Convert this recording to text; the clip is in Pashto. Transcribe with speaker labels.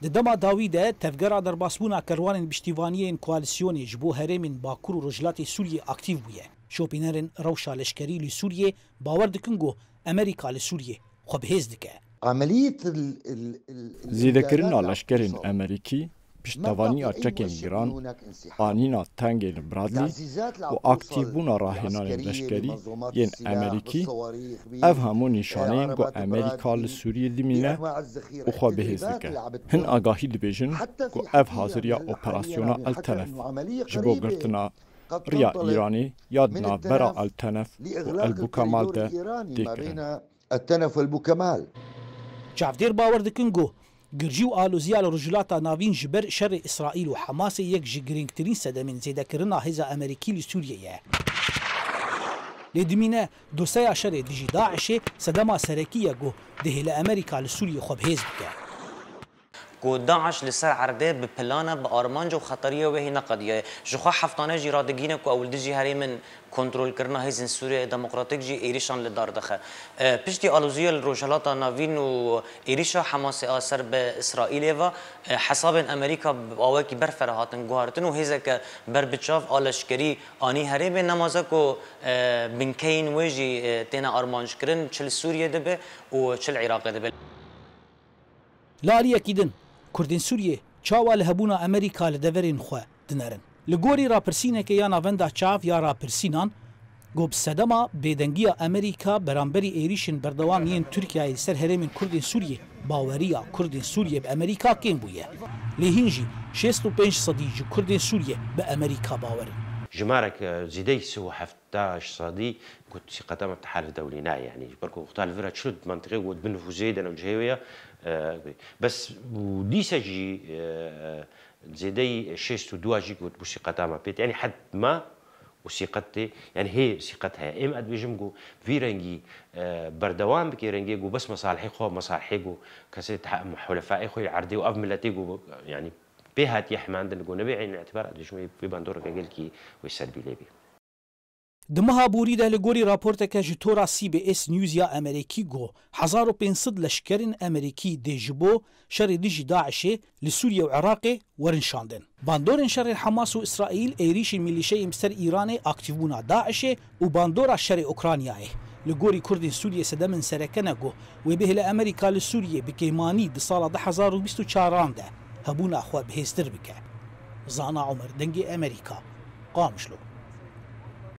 Speaker 1: دما داویده تفگرا در باسبونا کروان پشتیوانی کوالسیونی جبو هرمین باکور و رجلات سوریه اکتیو بویه. شوپینرن روشا لشکری لسوریه باور دکنگو امریکا لسوریه خو بهز دکه.
Speaker 2: عملية
Speaker 3: زیدکرین لشکرین امریکی پشتوانی اچکین ایران آنینا تنگین برادلی و اکتیو بونا راهنان لشکری ین امریکی اف همون نشانه گو امریکا لسوریه دیمینه و خو بهز دکه. هن آگاهی دبیجن گو اف حاضریا اپراسیونا التنف جبو گرتنا ریا ایرانی یادنا برا التنف و البوکمال ده دیکرن.
Speaker 2: التنف والبوكمال.
Speaker 1: چافدیر باور دکنگو گرجی و آلوزیا لرجلاتا ناوین جبر شر اسرائیل و حماس یک جگرینگترین صدمین زیده کرنا هزا امریکی لسوریه. لدمینه دوسیا شر دیجی داعشه صدما سرکیه گو دهل امریکا لسوریه خوب هیز بکه.
Speaker 4: کو داعش لسر عربه بپلانه بارمانج و خطریه و هی نقدیه جخوا حفتانه جی رادگینه کو اول دیجی هری من کنترل کرنا هیزن سوریه دموکراتیک جی ایریشان لدار دخه پشتی آلوزیه الروجلاتا ناوین و ایریشا حماس آسر به اسرائیل و حساب امریکا باوکی برفرهاتن گوهرتن و هیزه که بر بچاف آلشکری آنی هری به نمازه کو بنکین ویجی تینا آرمانج کرن چل سوریه دبه و چل عراق دبه.
Speaker 1: لاری اکیدن کردین سوریه چاوا لهبونا امریکا لدورین خو دنرن لگوری راپرسینه که یا ناوندا چاف یا راپرسینان گوب صدما بیدنگیا امریکا برانبری ایریشن بردوام یین ترکیه سر هرمین کردین سوریه باوریا کردین سوریه به امریکا کین بویه لهینجی 65 صدیج کردین سوریه به امریکا باورن
Speaker 5: جمارك زيدي سو 17 صدي كنت قدام التحالف الدولي يعني بركو اختار الفرق شد منطقه وبنفو زيد انا وجهويه بس ودي سجي زيدي شيستو دواجي كنت بوسي قدام بيت يعني حد ما وثيقتي يعني هي ثقتها ام اد بيجمجو في رنجي بردوام بكي رنجي جو بس مصالحي خو مصالحي جو كسيت حلفائي خو عردي واب ملتي جو يعني بهات يحمان دنقو نبي عين الاعتبار شوي في باندورا كاجلكي والسلبي ليبي
Speaker 1: دمها بوريده لگوری راپورت که جتورا CBS نیوز یا امریکی گو 1500 لشکرین امریکی دیجبو شر دیجی داعشه لسوریه و عراق ورنشاندن. باندورن شر حماس و اسرائیل ایریش میلیشه امسر ایران اکتیونا داعشه و باندورا شر اوکرانیاه. لگوری کردین سوریه سدمن سرکنه گو و به امریکا لسوریه بکیمانی د سال 2024 ده هبونا خو بهستر بکه. زانا عمر دنگی امریکا قامشلو.